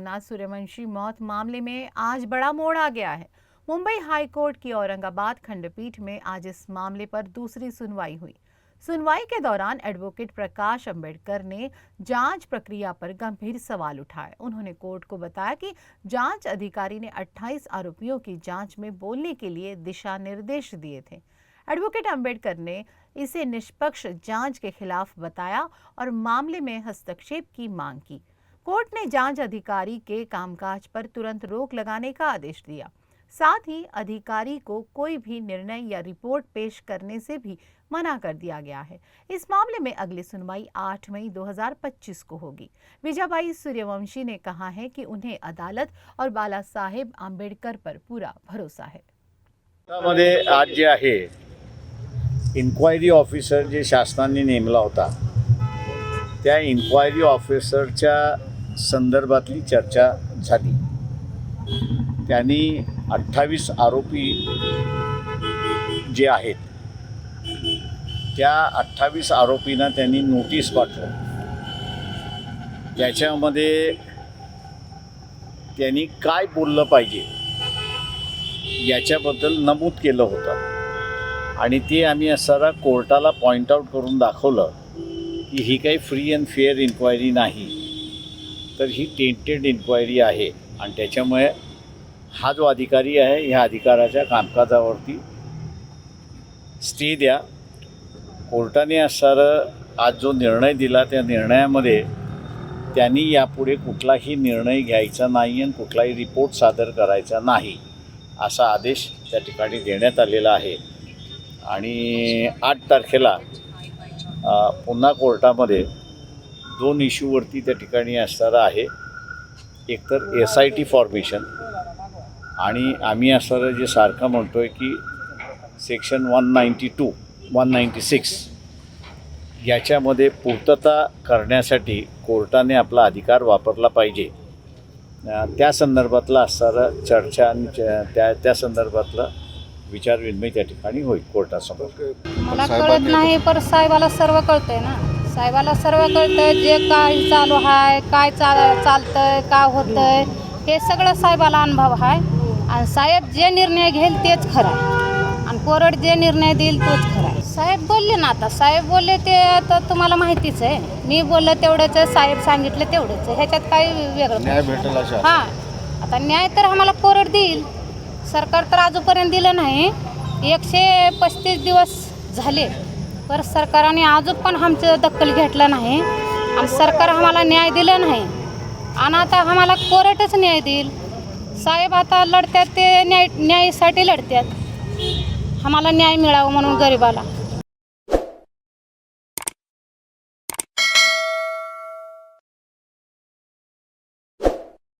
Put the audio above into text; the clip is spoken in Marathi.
सोमनाथ सूर्यवंशी मौत मामले में आज बड़ा मोड़ आ गया है। मुंबई हाई कोर्ट की औरंगाबाद खंडपीठ में आज इस मामले पर दूसरी सुनवाई हुई। सुनवाई के दौरान एडवोकेट प्रकाश अंबेडकर ने जांच प्रक्रिया पर गंभीर सवाल उठाए। उन्होंने कोर्ट को बताया कि जांच अधिकारी ने 28 आरोपियों की जांच में बोलने के लिए दिशा निर्देश दिए थे। एडवोकेट अंबेडकर ने इसे निष्पक्ष जांच के खिलाफ बताया और मामले में हस्तक्षेप की मांग की। कोर्ट ने जांच अधिकारी के कामकाज पर तुरंत रोक लगाने का आदेश दिया। साथ ही अधिकारी को कोई भी निर्णय या रिपोर्ट पेश करने से भी मना कर दिया गया है। इस मामले में अगली सुनवाई 8 मई 2025 को होगी। विजयाबाई सूर्यवंशी ने कहा है कि उन्हें अदालत और बाला साहेब आंबेडकर पर पूरा भरोसा है। आज जे आहे इन्क्वायरी ऑफिसर जे शासनाने नेमला होता त्या इन्क्वायरी ऑफिसरच्या संदर्भातली चर्चा झाली। त्यांनी 28 आरोपी जे आहेत त्या 28 आरोपींना त्यांनी नोटीस पाठवली। त्याच्यामध्ये त्यांनी काय बोललं पाहिजे याच्याबद्दल नमूद केलं होतं आणि ते आम्ही असं कोर्टाला पॉइंट आउट करून दाखवलं की ही काही फ्री अँड फेअर इन्क्वायरी नाही, तर ही टेंटेड इन्क्वायरी आहे आणि त्याच्यामुळे हा जो अधिकारी आहे ह्या अधिकाराच्या कामकाजावरती स्टे द्या। कोर्टाने असं आज जो निर्णय दिला त्या निर्णयामध्ये त्यांनी यापुढे कुठलाही निर्णय घ्यायचा नाही आणि कुठलाही रिपोर्ट सादर करायचा नाही असा आदेश त्या ठिकाणी देण्यात आलेला आहे। आणि 8 तारखेला पुन्हा कोर्टामध्ये 2 इश्यूवरती त्या ठिकाणी असणार आहे। एक तर SIT फॉर्मेशन आणि आम्ही असं जे सारखं म्हणतोय की सेक्शन 192 196 याच्यामध्ये पूर्तता करण्यासाठी कोर्टाने आपला अधिकार वापरला पाहिजे। त्या संदर्भातला असणारा चर्चा आणि त्या संदर्भातला विचार विनिमय त्या ठिकाणी होईल कोर्टासमोर। मला कळत नाही पर साहेबाला सर्व कळतंय ना। साहेबाला सर्व कळतंय, जे काय चालू आहे, काय चालतंय, काय होतंय, हे सगळं साहेबाला अनुभव आहे। आणि साहेब जे निर्णय घेईल तेच खरं आहे आणि कोर्ट जे निर्णय देईल तोच खरा आहे। साहेब बोलले ना, आता साहेब बोलले ते तर तुम्हाला माहितीच आहे। मी बोललं तेवढंच आहे, साहेब सांगितलं तेवढंच आहे, ह्याच्यात काही वेगळं न्याय भेटेल अशा। हां, आता न्याय तर आम्हाला कोर्ट देईल, सरकार तर अजूनपर्यंत दिलं नाही। 135 दिवस झाले पर सरकारने अजून पण आमचं दखल घेतलं नाही आणि सरकार आम्हाला न्याय दिला नाही आणि आता आम्हाला कोर्टच न्याय देईल। साहेब आता लढतात, ते न्यायासाठी लढतात, आम्हाला न्याय मिळावं म्हणून गरिबाला।